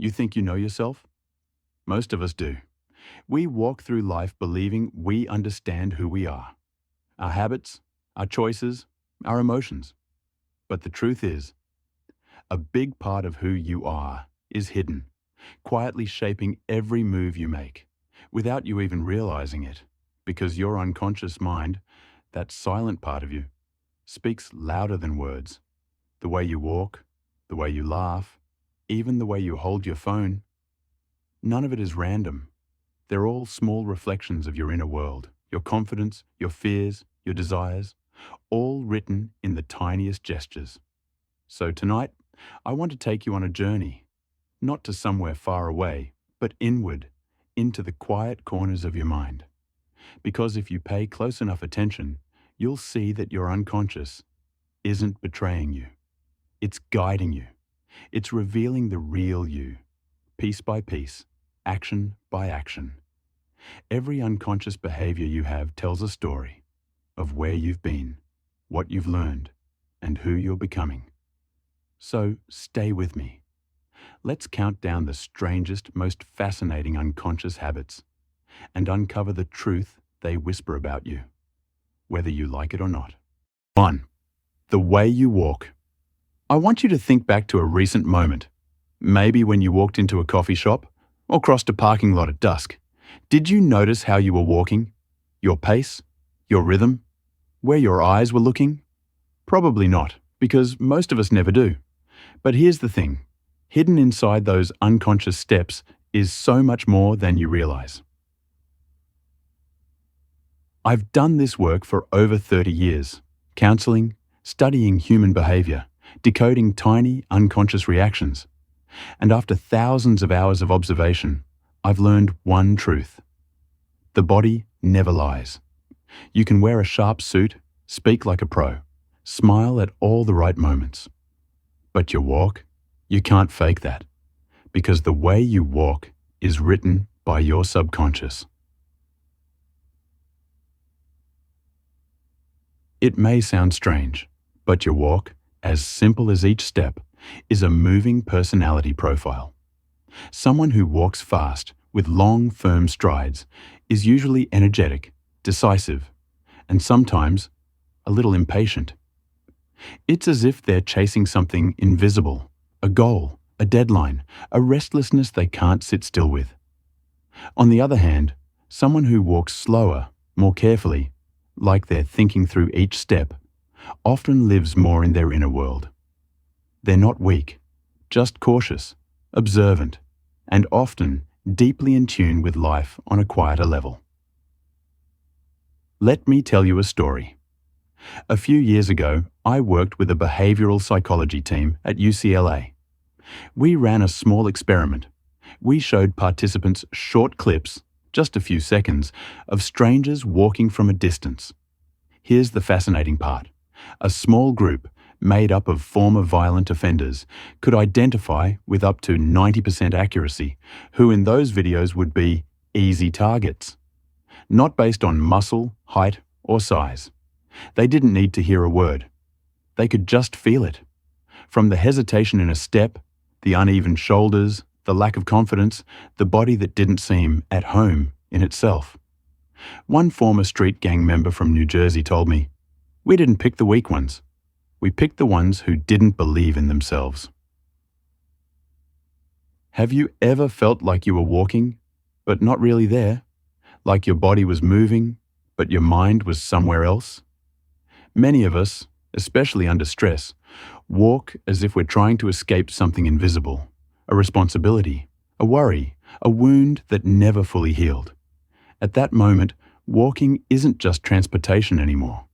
You think you know yourself? Most of us do. We walk through life believing we understand who we are, our habits, our choices, our emotions. But the truth is, a big part of who you are is hidden, quietly shaping every move you make, without you even realizing it, because your unconscious mind, that silent part of you, speaks louder than words. The way you walk, the way you laugh, even the way you hold your phone. None of it is random. They're all small reflections of your inner world, your confidence, your fears, your desires, all written in the tiniest gestures. So tonight, I want to take you on a journey, not to somewhere far away, but inward, into the quiet corners of your mind. Because if you pay close enough attention, you'll see that your unconscious isn't betraying you. It's guiding you. It's revealing the real you, piece by piece, action by action. Every unconscious behavior you have tells a story of where you've been, what you've learned, and who you're becoming. So stay with me. Let's count down the strangest, most fascinating unconscious habits and uncover the truth they whisper about you, whether you like it or not. 1. The way you walk. I want you to think back to a recent moment, maybe when you walked into a coffee shop or crossed a parking lot at dusk. Did you notice how you were walking? Your pace? Your rhythm? Where your eyes were looking? Probably not, because most of us never do. But here's the thing. Hidden inside those unconscious steps is so much more than you realize. I've done this work for over 30 years, counseling, studying human behavior, decoding tiny unconscious reactions. And after thousands of hours of observation, I've learned one truth. The body never lies. You can wear a sharp suit, speak like a pro, smile at all the right moments. But your walk, you can't fake that, because the way you walk is written by your subconscious. It may sound strange, but your walk, as simple as each step, is a moving personality profile. Someone who walks fast, with long, firm strides, is usually energetic, decisive, and sometimes a little impatient. It's as if they're chasing something invisible, a goal, a deadline, a restlessness they can't sit still with. On the other hand, someone who walks slower, more carefully, like they're thinking through each step, often lives more in their inner world. They're not weak, just cautious, observant, and often deeply in tune with life on a quieter level. Let me tell you a story. A few years ago, I worked with a behavioral psychology team at UCLA. We ran a small experiment. We showed participants short clips, just a few seconds, of strangers walking from a distance. Here's the fascinating part. A small group, made up of former violent offenders, could identify with up to 90% accuracy who in those videos would be easy targets. Not based on muscle, height, or size. They didn't need to hear a word. They could just feel it. From the hesitation in a step, the uneven shoulders, the lack of confidence, the body that didn't seem at home in itself. One former street gang member from New Jersey told me, "We didn't pick the weak ones. We picked the ones who didn't believe in themselves." Have you ever felt like you were walking, but not really there? Like your body was moving, but your mind was somewhere else? Many of us, especially under stress, walk as if we're trying to escape something invisible, a responsibility, a worry, a wound that never fully healed. At that moment, walking isn't just transportation anymore.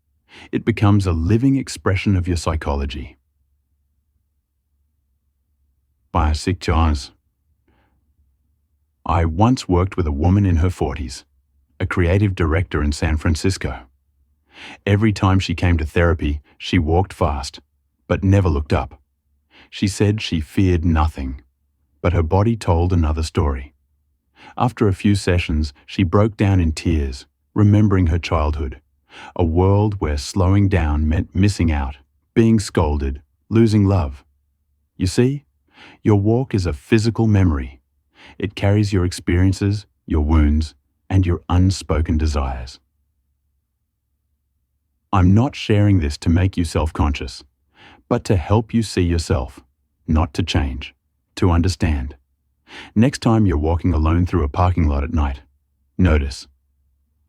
It becomes a living expression of your psychology. Psychologist. I once worked with a woman in her 40s, a creative director in San Francisco. Every time she came to therapy, she walked fast, but never looked up. She said she feared nothing, but her body told another story. After a few sessions, she broke down in tears, remembering her childhood, a world where slowing down meant missing out, being scolded, losing love. You see, Your walk is a physical memory. It carries your experiences, your wounds, and your unspoken desires. I'm not sharing this to make you self-conscious, but to help you see yourself, not to change, to understand. Next time you're walking alone through a parking lot at night, notice,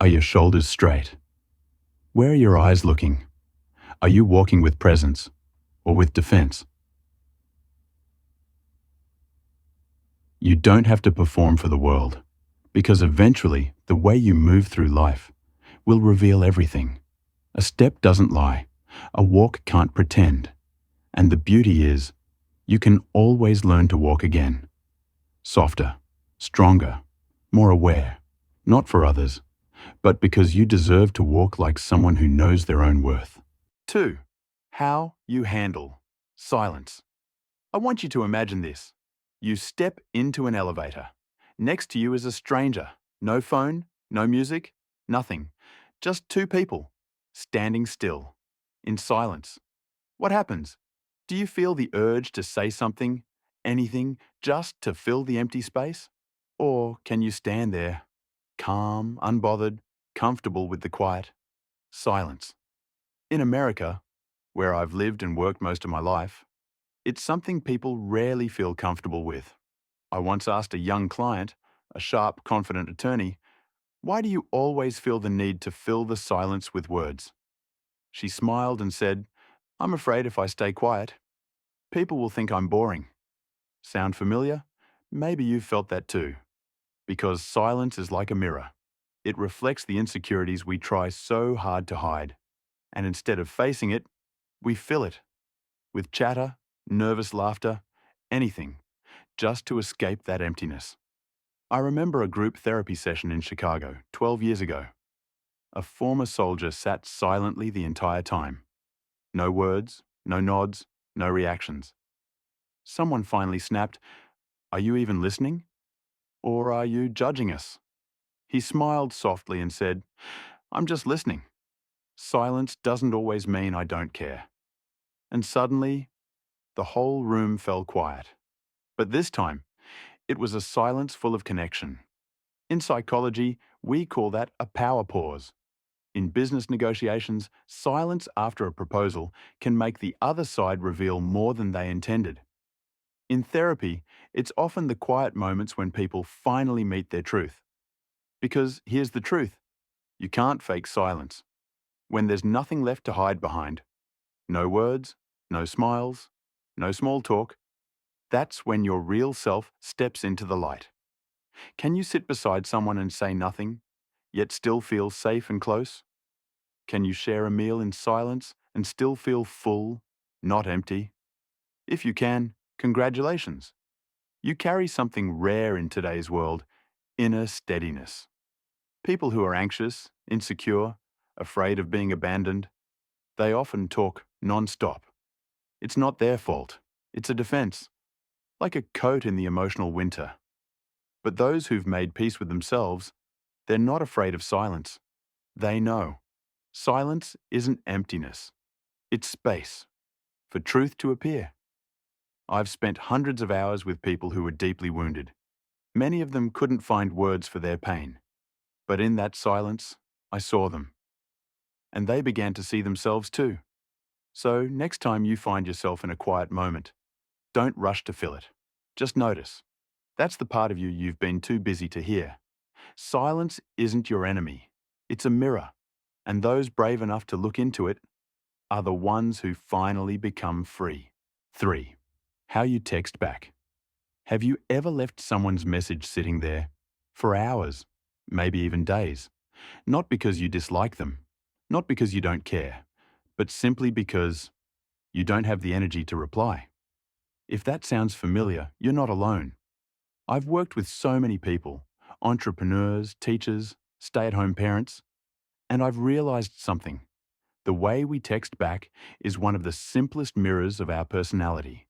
are your shoulders straight? Where are your eyes looking? Are you walking with presence or with defense? You don't have to perform for the world, because eventually the way you move through life will reveal everything. A step doesn't lie, a walk can't pretend, and the beauty is, you can always learn to walk again. Softer, stronger, more aware, not for others, but because you deserve to walk like someone who knows their own worth. 2. How you handle silence. I want you to imagine this. You step into an elevator. Next to you is a stranger. No phone, no music, nothing. Just two people, standing still, in silence. What happens? Do you feel the urge to say something, anything, just to fill the empty space? Or can you stand there, calm, unbothered, comfortable with the quiet? Silence. In America, where I've lived and worked most of my life, it's something people rarely feel comfortable with. I once asked a young client, a sharp, confident attorney, "Why do you always feel the need to fill the silence with words?" She smiled and said, "I'm afraid if I stay quiet, people will think I'm boring." Sound familiar? Maybe you've felt that too. Because silence is like a mirror. It reflects the insecurities we try so hard to hide. And instead of facing it, we fill it with chatter, nervous laughter, anything, just to escape that emptiness. I remember a group therapy session in Chicago 12 years ago. A former soldier sat silently the entire time. No words, no nods, no reactions. Someone finally snapped, "Are you even listening? Or are you judging us?" He smiled softly and said, "I'm just listening. Silence doesn't always mean I don't care." And suddenly, the whole room fell quiet. But this time, it was a silence full of connection. In psychology, we call that a power pause. In business negotiations, silence after a proposal can make the other side reveal more than they intended. In therapy, it's often the quiet moments when people finally meet their truth. Because here's the truth, you can't fake silence. When there's nothing left to hide behind, no words, no smiles, no small talk, that's when your real self steps into the light. Can you sit beside someone and say nothing, yet still feel safe and close? Can you share a meal in silence and still feel full, not empty? If you can, congratulations. You carry something rare in today's world, inner steadiness. People who are anxious, insecure, afraid of being abandoned, they often talk non-stop. It's not their fault. It's a defense, like a coat in the emotional winter. But those who've made peace with themselves, they're not afraid of silence. They know. Silence isn't emptiness. It's space for truth to appear. I've spent hundreds of hours with people who were deeply wounded. Many of them couldn't find words for their pain. But in that silence, I saw them. And they began to see themselves too. So next time you find yourself in a quiet moment, don't rush to fill it. Just notice. That's the part of you you've been too busy to hear. Silence isn't your enemy. It's a mirror. And those brave enough to look into it are the ones who finally become free. 3. How you text back. Have you ever left someone's message sitting there for hours, maybe even days? Not because you dislike them, not because you don't care, but simply because you don't have the energy to reply. If that sounds familiar, you're not alone. I've worked with so many people, entrepreneurs, teachers, stay-at-home parents, and I've realized something. The way we text back is one of the simplest mirrors of our personality.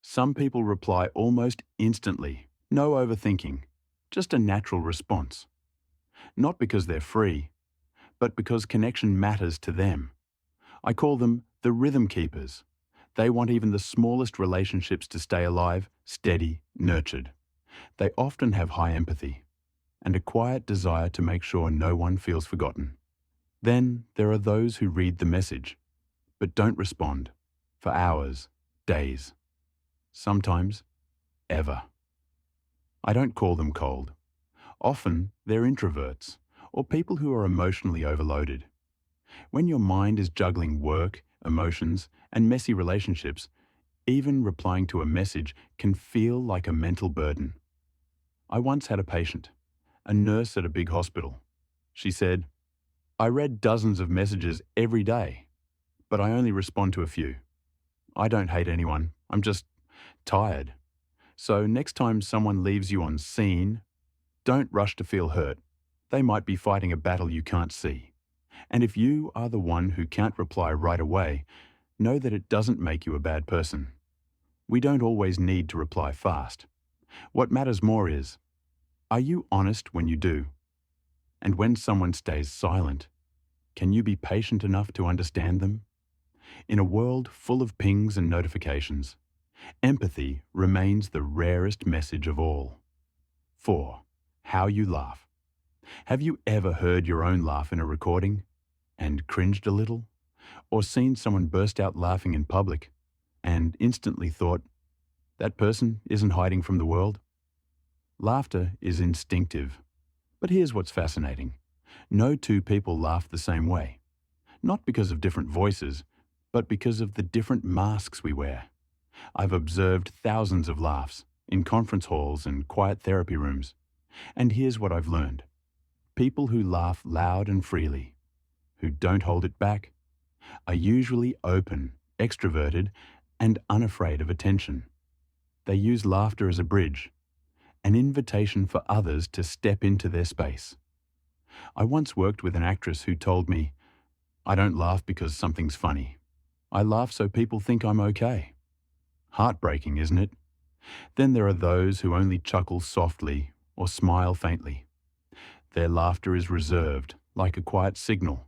Some people reply almost instantly, no overthinking, just a natural response. Not because they're free, but because connection matters to them. I call them the rhythm keepers. They want even the smallest relationships to stay alive, steady, nurtured. They often have high empathy and a quiet desire to make sure no one feels forgotten. Then there are those who read the message, but don't respond for hours, days, sometimes ever. I don't call them cold. Often they're introverts or people who are emotionally overloaded. When your mind is juggling work, emotions, and messy relationships, even replying to a message can feel like a mental burden. I once had a patient, a nurse at a big hospital. She said, "I read dozens of messages every day, but I only respond to a few. I don't hate anyone, I'm just tired. So next time someone leaves you on scene, don't rush to feel hurt. They might be fighting a battle you can't see. And if you are the one who can't reply right away, know that it doesn't make you a bad person. We don't always need to reply fast. What matters more is, are you honest when you do? And when someone stays silent, can you be patient enough to understand them? In a world full of pings and notifications, empathy remains the rarest message of all. 4. How you laugh. Have you ever heard your own laugh in a recording and cringed a little? Or seen someone burst out laughing in public and instantly thought, that person isn't hiding from the world? Laughter is instinctive. But here's what's fascinating. No two people laugh the same way. Not because of different voices, but because of the different masks we wear. I've observed thousands of laughs in conference halls and quiet therapy rooms. And here's what I've learned. People who laugh loud and freely, who don't hold it back, are usually open, extroverted, and unafraid of attention. They use laughter as a bridge, an invitation for others to step into their space. I once worked with an actress who told me, "I don't laugh because something's funny. I laugh so people think I'm okay." Heartbreaking, isn't it? Then there are those who only chuckle softly or smile faintly. Their laughter is reserved, like a quiet signal,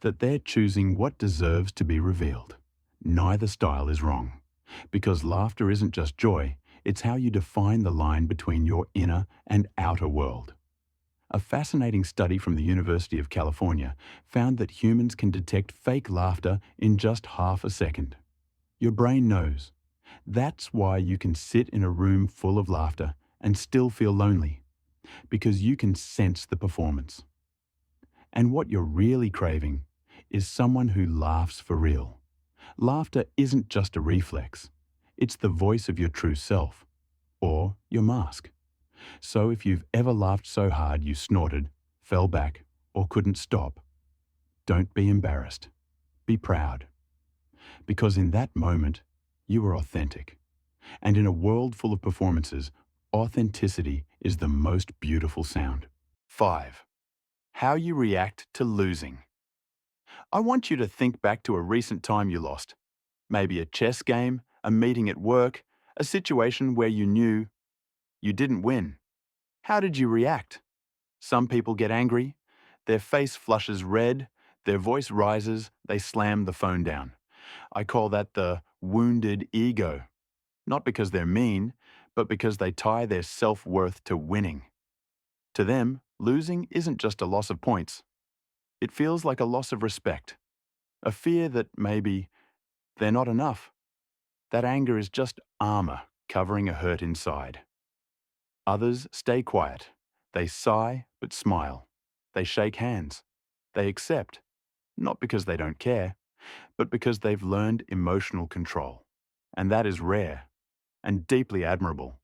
that they're choosing what deserves to be revealed. Neither style is wrong, because laughter isn't just joy, it's how you define the line between your inner and outer world. A fascinating study from the University of California found that humans can detect fake laughter in just half a second. Your brain knows. That's why you can sit in a room full of laughter and still feel lonely, because you can sense the performance. And what you're really craving is someone who laughs for real. Laughter isn't just a reflex. It's the voice of your true self, or your mask. So if you've ever laughed so hard you snorted, fell back, or couldn't stop, don't be embarrassed. Be proud. Because in that moment, you were authentic. And in a world full of performances, authenticity is the most beautiful sound. 5. How you react to losing. I want you to think back to a recent time you lost. Maybe a chess game, a meeting at work, a situation where you knew you didn't win. How did you react? Some people get angry, their face flushes red, their voice rises, they slam the phone down. I call that the wounded ego. Not because they're mean, but because they tie their self-worth to winning. To them, losing isn't just a loss of points. It feels like a loss of respect, a fear that maybe they're not enough. That anger is just armor covering a hurt inside. Others stay quiet. They sigh but smile. They shake hands. They accept, not because they don't care, but because they've learned emotional control. And that is rare and deeply admirable.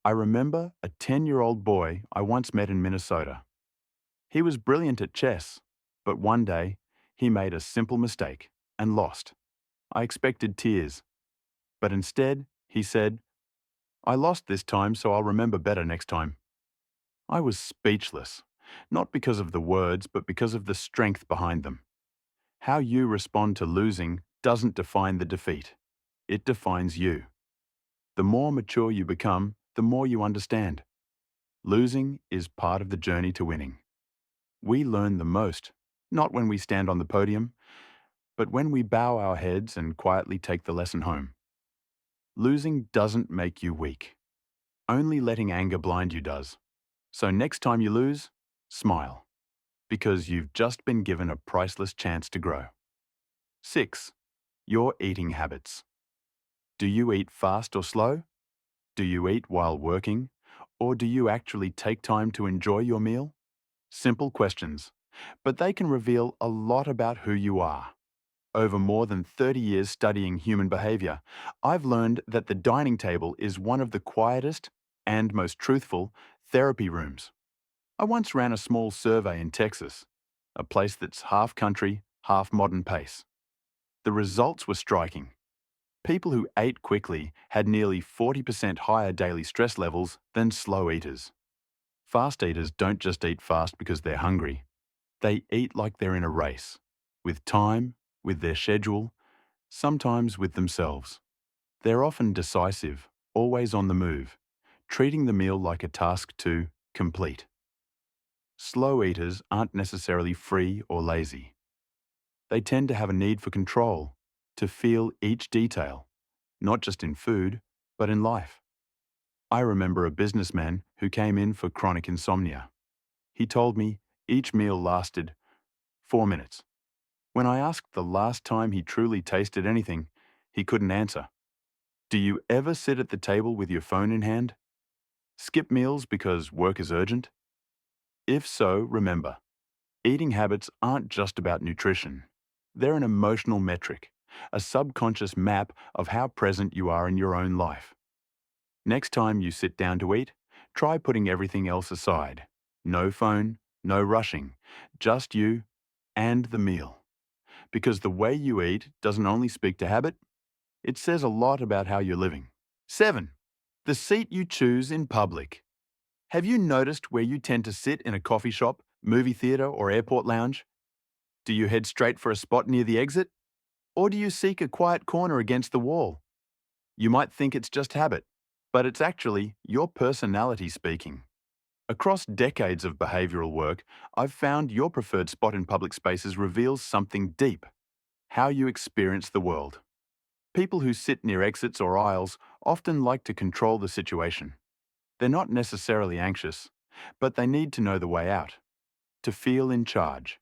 I remember a 10-year-old boy I once met in Minnesota. He was brilliant at chess, but one day he made a simple mistake and lost. I expected tears, but instead he said, "I lost this time, so I'll remember better next time." I was speechless, not because of the words, but because of the strength behind them. How you respond to losing doesn't define the defeat. It defines you. The more mature you become, the more you understand. Losing is part of the journey to winning. We learn the most, not when we stand on the podium, but when we bow our heads and quietly take the lesson home. Losing doesn't make you weak. Only letting anger blind you does. So next time you lose, smile, because you've just been given a priceless chance to grow. 6. Your eating habits. Do you eat fast or slow? Do you eat while working? Or do you actually take time to enjoy your meal? Simple questions, but they can reveal a lot about who you are. Over more than 30 years studying human behavior, I've learned that the dining table is one of the quietest and most truthful therapy rooms. I once ran a small survey in Texas, a place that's half country, half modern pace. The results were striking. People who ate quickly had nearly 40% higher daily stress levels than slow eaters. Fast eaters don't just eat fast because they're hungry. They eat like they're in a race, with time, with their schedule, sometimes with themselves. They're often decisive, always on the move, treating the meal like a task to complete. Slow eaters aren't necessarily free or lazy. They tend to have a need for control, to feel each detail, not just in food, but in life. I remember a businessman who came in for chronic insomnia. He told me each meal lasted 4 minutes. When I asked the last time he truly tasted anything, he couldn't answer. Do you ever sit at the table with your phone in hand? Skip meals because work is urgent? If so, remember, eating habits aren't just about nutrition. They're an emotional metric, a subconscious map of how present you are in your own life. Next time you sit down to eat, try putting everything else aside. No phone, no rushing, just you and the meal. Because the way you eat doesn't only speak to habit, it says a lot about how you're living. 7. The seat you choose in public. Have you noticed where you tend to sit in a coffee shop, movie theatre, or airport lounge? Do you head straight for a spot near the exit? Or do you seek a quiet corner against the wall? You might think it's just habit, but it's actually your personality speaking. Across decades of behavioural work, I've found your preferred spot in public spaces reveals something deep: how you experience the world. People who sit near exits or aisles often like to control the situation. They're not necessarily anxious, but they need to know the way out, to feel in charge.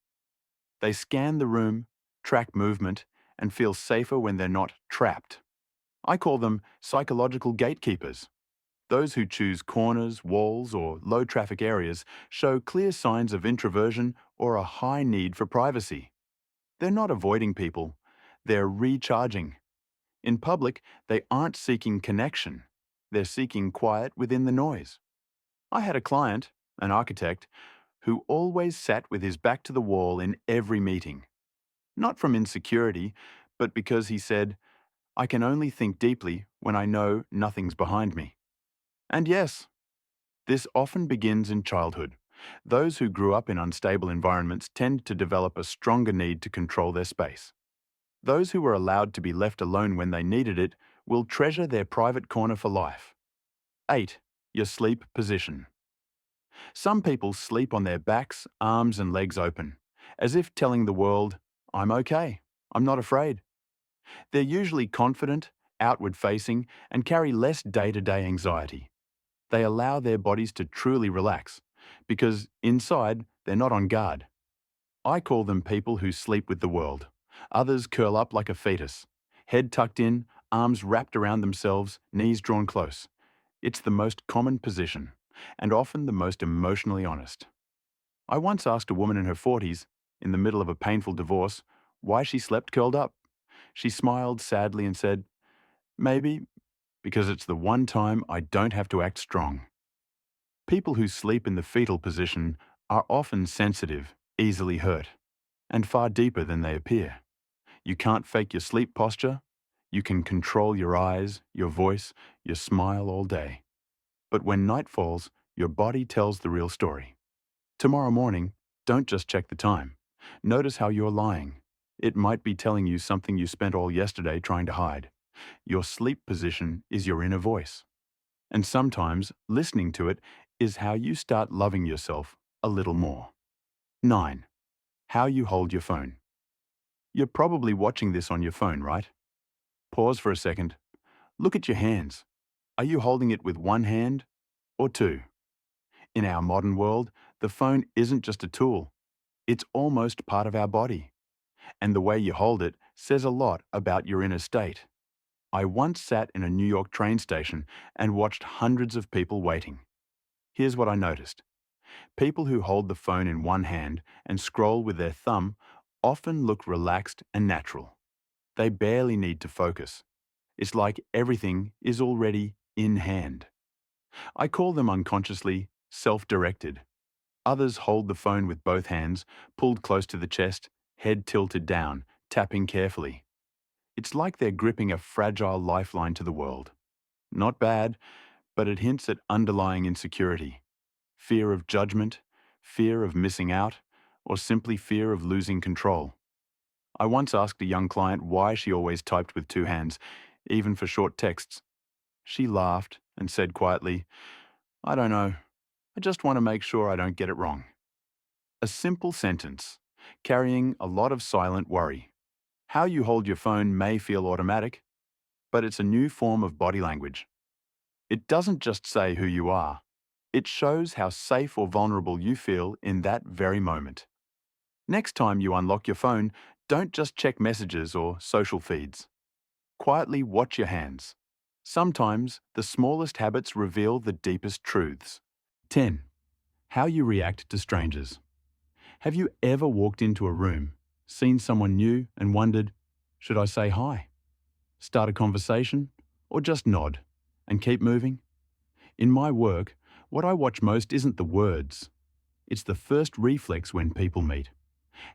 They scan the room, track movement, and feel safer when they're not trapped. I call them psychological gatekeepers. Those who choose corners, walls, or low-traffic areas show clear signs of introversion or a high need for privacy. They're not avoiding people, they're recharging. In public, they aren't seeking connection. They're seeking quiet within the noise. I had a client, an architect, who always sat with his back to the wall in every meeting. Not from insecurity, but because he said, I can only think deeply when I know nothing's behind me. And yes, this often begins in childhood. Those who grew up in unstable environments tend to develop a stronger need to control their space. Those who were allowed to be left alone when they needed it will treasure their private corner for life. 8. Your sleep position. Some people sleep on their backs, arms and legs open, as if telling the world, I'm okay, I'm not afraid. They're usually confident, outward-facing, and carry less day-to-day anxiety. They allow their bodies to truly relax, because inside they're not on guard. I call them people who sleep with the world. Others curl up like a fetus, head tucked in, arms wrapped around themselves, knees drawn close. It's the most common position, and often the most emotionally honest. I once asked a woman in her 40s, in the middle of a painful divorce, why she slept curled up. She smiled sadly and said, maybe because it's the one time I don't have to act strong. People who sleep in the fetal position are often sensitive, easily hurt, and far deeper than they appear. You can't fake your sleep posture. You can control your eyes, your voice, your smile all day. But when night falls, your body tells the real story. Tomorrow morning, don't just check the time. Notice how you're lying. It might be telling you something you spent all yesterday trying to hide. Your sleep position is your inner voice. And sometimes listening to it is how you start loving yourself a little more. 9. How you hold your phone. You're probably watching this on your phone, right? Pause for a second. Look at your hands. Are you holding it with one hand or two? In our modern world, the phone isn't just a tool. It's almost part of our body. And the way you hold it says a lot about your inner state. I once sat in a New York train station and watched hundreds of people waiting. Here's what I noticed. People who hold the phone in one hand and scroll with their thumb often look relaxed and natural. They barely need to focus. It's like everything is already in hand. I call them unconsciously self-directed. Others hold the phone with both hands, pulled close to the chest, head tilted down, tapping carefully. It's like they're gripping a fragile lifeline to the world. Not bad, but it hints at underlying insecurity. Fear of judgment, fear of missing out, or simply fear of losing control. I once asked a young client why she always typed with two hands, even for short texts. She laughed and said quietly, "I don't know. I just want to make sure I don't get it wrong." A simple sentence, carrying a lot of silent worry. How you hold your phone may feel automatic, but it's a new form of body language. It doesn't just say who you are. It shows how safe or vulnerable you feel in that very moment. Next time you unlock your phone, don't just check messages or social feeds. Quietly watch your hands. Sometimes the smallest habits reveal the deepest truths. 10. How you react to strangers. Have you ever walked into a room, seen someone new and wondered, should I say hi? Start a conversation? Or just nod and keep moving? In my work, what I watch most isn't the words. It's the first reflex when people meet.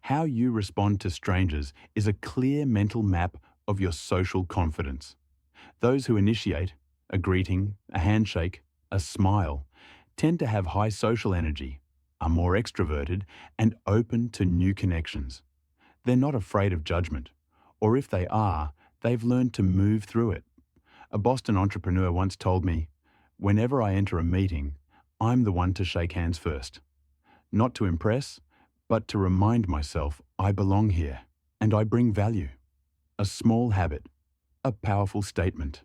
How you respond to strangers is a clear mental map of your social confidence. Those who initiate, a greeting, a handshake, a smile, tend to have high social energy, are more extroverted, and open to new connections. They're not afraid of judgment, or if they are, they've learned to move through it. A Boston entrepreneur once told me, "Whenever I enter a meeting, I'm the one to shake hands first. Not to impress, but to remind myself I belong here and I bring value." A small habit, a powerful statement.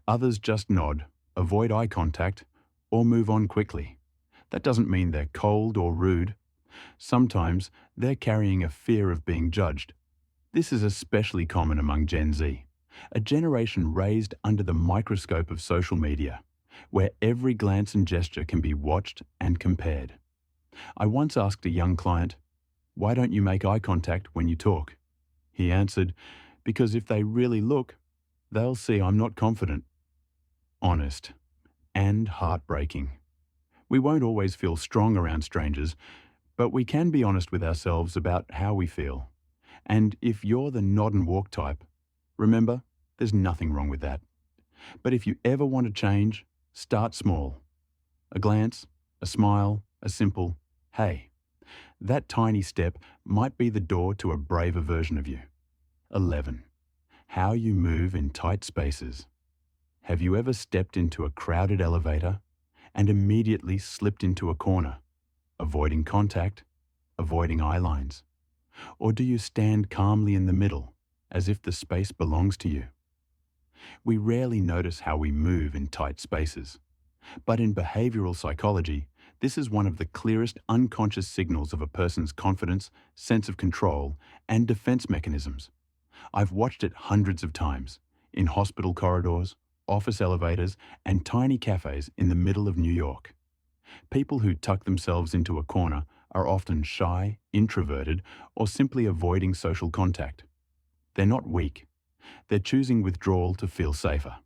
Others just nod, avoid eye contact, or move on quickly. That doesn't mean they're cold or rude. Sometimes they're carrying a fear of being judged. This is especially common among Gen Z, a generation raised under the microscope of social media, where every glance and gesture can be watched and compared. I once asked a young client, "Why don't you make eye contact when you talk?" He answered, "Because if they really look, they'll see I'm not confident." Honest and heartbreaking. We won't always feel strong around strangers, but we can be honest with ourselves about how we feel. And if you're the nod and walk type, remember, there's nothing wrong with that. But if you ever want to change, start small. A glance, a smile, a simple, "Hey." That tiny step might be the door to a braver version of you. 11. How you move in tight spaces. Have you ever stepped into a crowded elevator and immediately slipped into a corner, avoiding contact, avoiding eye lines? Or do you stand calmly in the middle, as if the space belongs to you? We rarely notice how we move in tight spaces. But in behavioral psychology, this is one of the clearest unconscious signals of a person's confidence, sense of control, and defense mechanisms. I've watched it hundreds of times, in hospital corridors, office elevators, and tiny cafes in the middle of New York. People who tuck themselves into a corner are often shy, introverted, or simply avoiding social contact. They're not weak. They're choosing withdrawal to feel safer.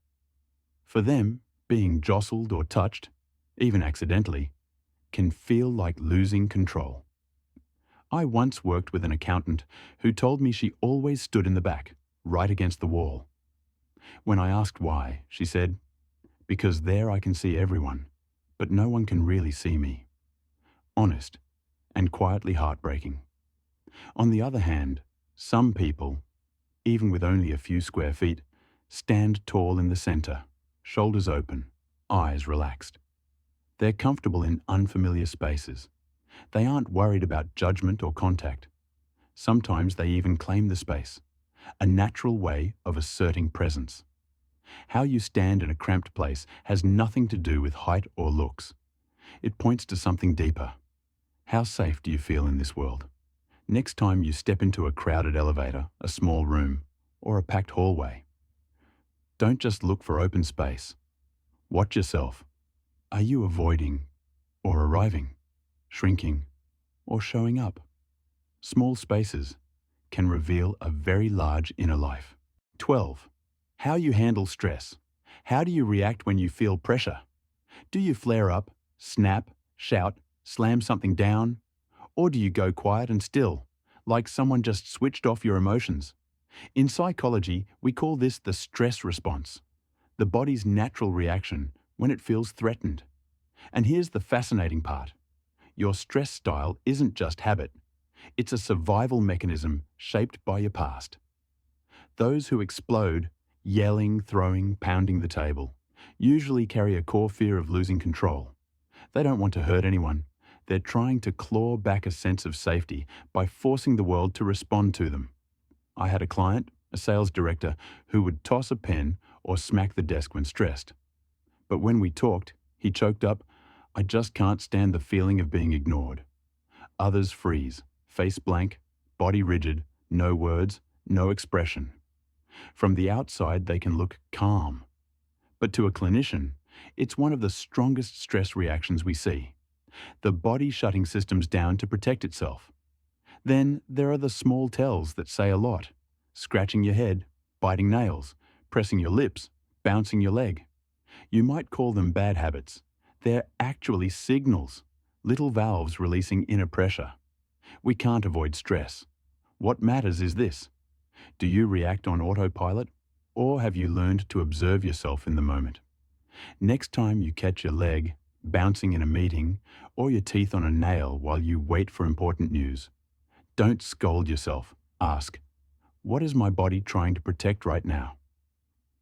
For them, being jostled or touched, even accidentally, can feel like losing control. I once worked with an accountant who told me she always stood in the back, right against the wall. When I asked why, she said, "Because there I can see everyone, but no one can really see me." Honest and quietly heartbreaking. On the other hand, some people, even with only a few square feet, stand tall in the center, shoulders open, eyes relaxed. They're comfortable in unfamiliar spaces. They aren't worried about judgment or contact. Sometimes they even claim the space, a natural way of asserting presence. How you stand in a cramped place has nothing to do with height or looks. It points to something deeper. How safe do you feel in this world? Next time you step into a crowded elevator, a small room, or a packed hallway, don't just look for open space. Watch yourself. Are you avoiding or arriving, shrinking, or showing up? Small spaces can reveal a very large inner life. 12. How you handle stress. How do you react when you feel pressure? Do you flare up, snap, shout, slam something down? Or do you go quiet and still, like someone just switched off your emotions? In psychology, we call this the stress response, the body's natural reaction when it feels threatened. And here's the fascinating part. Your stress style isn't just habit. It's a survival mechanism shaped by your past. Those who explode, yelling, throwing, pounding the table, usually carry a core fear of losing control. They don't want to hurt anyone. They're trying to claw back a sense of safety by forcing the world to respond to them. I had a client, a sales director, who would toss a pen or smack the desk when stressed. But when we talked, he choked up, "I just can't stand the feeling of being ignored." Others freeze, face blank, body rigid, no words, no expression. From the outside, they can look calm. But to a clinician, it's one of the strongest stress reactions we see. The body shutting systems down to protect itself. Then there are the small tells that say a lot. Scratching your head, biting nails, pressing your lips, bouncing your leg. You might call them bad habits. They're actually signals, little valves releasing inner pressure. We can't avoid stress. What matters is this. Do you react on autopilot, or have you learned to observe yourself in the moment? Next time you catch your leg bouncing in a meeting or your teeth on a nail while you wait for important news, don't scold yourself. Ask, what is my body trying to protect right now?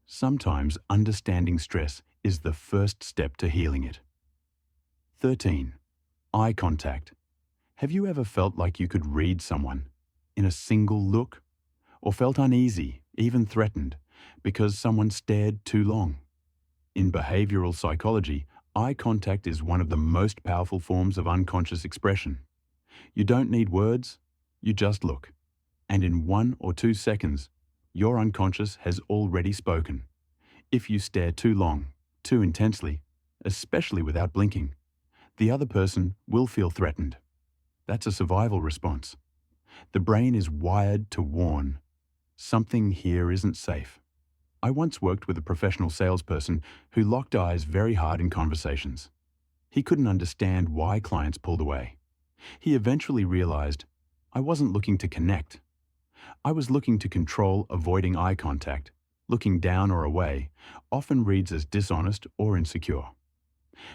Sometimes understanding stress is the first step to healing it. 13. Eye contact. Have you ever felt like you could read someone in a single look? Or felt uneasy, even threatened, because someone stared too long? In behavioral psychology, eye contact is one of the most powerful forms of unconscious expression. You don't need words, you just look. And in 1 or 2 seconds, your unconscious has already spoken. If you stare too long, too intensely, especially without blinking, the other person will feel threatened. That's a survival response. The brain is wired to warn. Something here isn't safe. I once worked with a professional salesperson who locked eyes very hard in conversations. He couldn't understand why clients pulled away. He eventually realized, I wasn't looking to connect. I was looking to control avoiding eye contact. Looking down or away often reads as dishonest or insecure.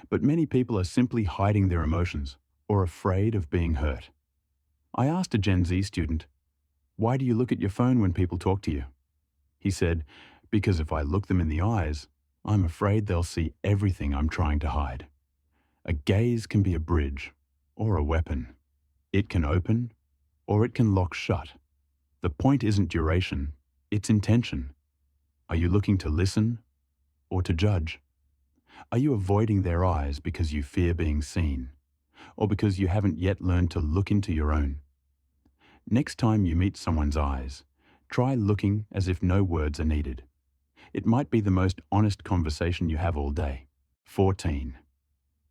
But many people are simply hiding their emotions or afraid of being hurt. I asked a Gen Z student, "Why do you look at your phone when people talk to you?" He said, "Because if I look them in the eyes, I'm afraid they'll see everything I'm trying to hide." A gaze can be a bridge or a weapon. It can open or it can lock shut. The point isn't duration, it's intention. Are you looking to listen or to judge? Are you avoiding their eyes because you fear being seen, or because you haven't yet learned to look into your own? Next time you meet someone's eyes, try looking as if no words are needed. It might be the most honest conversation you have all day. 14.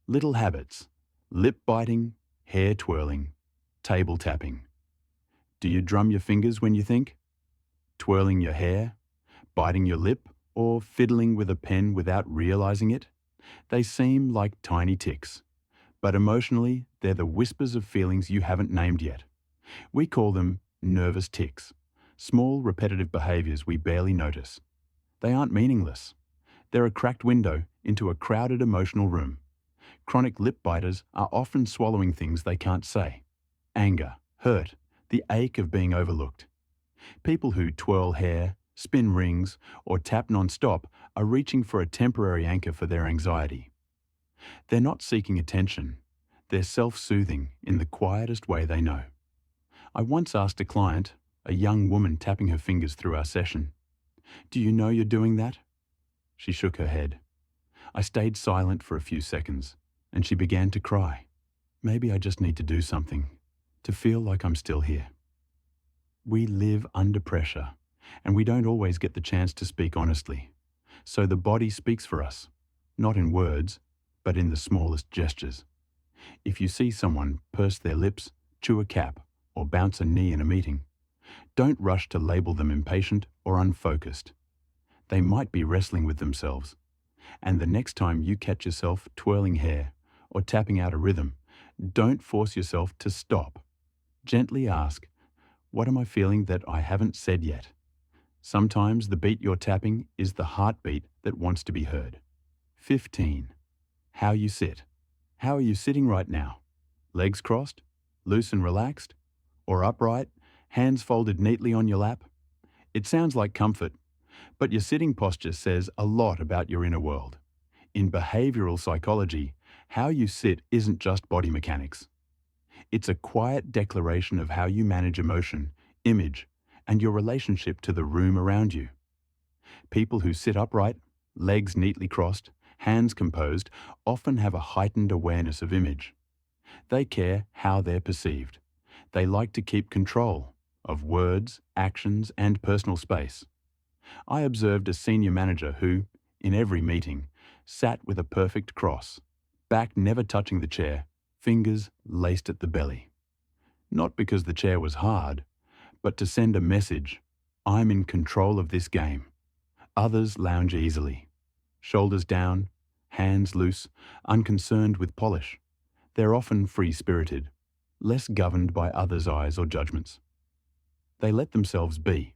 Little habits. Lip biting, hair twirling, table tapping. Do you drum your fingers when you think? Twirling your hair, biting your lip, or fiddling with a pen without realizing it? They seem like tiny tics, but emotionally, they're the whispers of feelings you haven't named yet. We call them nervous tics, small repetitive behaviors we barely notice. They aren't meaningless. They're a cracked window into a crowded emotional room. Chronic lip biters are often swallowing things they can't say. Anger, hurt, the ache of being overlooked. People who twirl hair, spin rings, or tap non-stop are reaching for a temporary anchor for their anxiety. They're not seeking attention. They're self-soothing in the quietest way they know. I once asked a client, a young woman tapping her fingers through our session, "Do you know you're doing that?" She shook her head. I stayed silent for a few seconds, and she began to cry. Maybe I just need to do something to feel like I'm still here. We live under pressure, and we don't always get the chance to speak honestly. So the body speaks for us, not in words, but in the smallest gestures. If you see someone purse their lips, chew a cap, or bounce a knee in a meeting, don't rush to label them impatient or unfocused. They might be wrestling with themselves. And the next time you catch yourself twirling hair or tapping out a rhythm, don't force yourself to stop. Gently ask, "What am I feeling that I haven't said yet?" Sometimes the beat you're tapping is the heartbeat that wants to be heard. 15. How you sit. How are you sitting right now? Legs crossed, loose and relaxed, or upright, hands folded neatly on your lap? It sounds like comfort, but your sitting posture says a lot about your inner world. In behavioral psychology, how you sit isn't just body mechanics. It's a quiet declaration of how you manage emotion, image, and your relationship to the room around you. People who sit upright, legs neatly crossed, hands composed, often have a heightened awareness of image. They care how they're perceived. They like to keep control of words, actions, and personal space. I observed a senior manager who, in every meeting, sat with a perfect cross, back never touching the chair, fingers laced at the belly. Not because the chair was hard, but to send a message, "I'm in control of this game." Others lounge easily, shoulders down, hands loose, unconcerned with polish. They're often free-spirited, less governed by others' eyes or judgments. They let themselves be.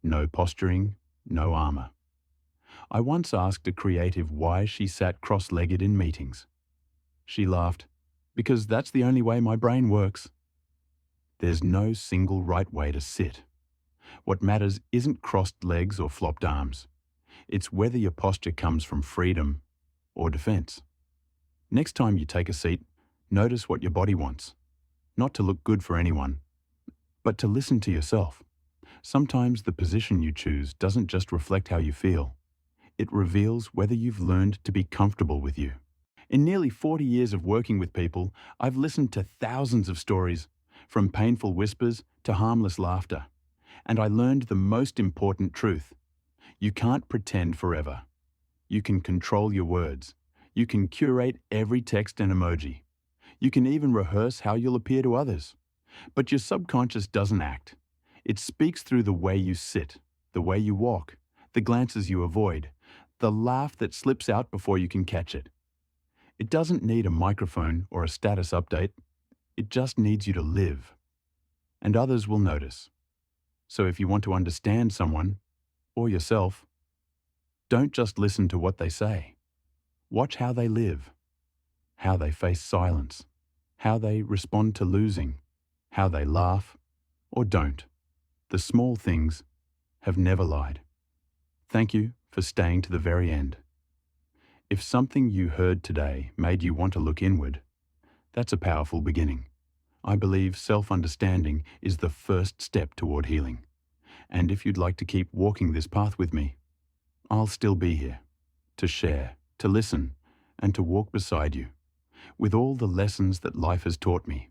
No posturing, no armor. I once asked a creative why she sat cross-legged in meetings. She laughed, "Because that's the only way my brain works." There's no single right way to sit. What matters isn't crossed legs or flopped arms. It's whether your posture comes from freedom or defense. Next time you take a seat, notice what your body wants. Not to look good for anyone, but to listen to yourself. Sometimes the position you choose doesn't just reflect how you feel. It reveals whether you've learned to be comfortable with you. In nearly 40 years of working with people, I've listened to thousands of stories, from painful whispers to harmless laughter. And I learned the most important truth. You can't pretend forever. You can control your words. You can curate every text and emoji. You can even rehearse how you'll appear to others. But your subconscious doesn't act. It speaks through the way you sit, the way you walk, the glances you avoid, the laugh that slips out before you can catch it. It doesn't need a microphone or a status update. It just needs you to live. And others will notice. So if you want to understand someone, or yourself, don't just listen to what they say. Watch how they live, how they face silence, how they respond to losing, how they laugh or don't. The small things have never lied. Thank you for staying to the very end. If something you heard today made you want to look inward, that's a powerful beginning. I believe self-understanding is the first step toward healing. And if you'd like to keep walking this path with me, I'll still be here, to share, to listen, and to walk beside you, with all the lessons that life has taught me.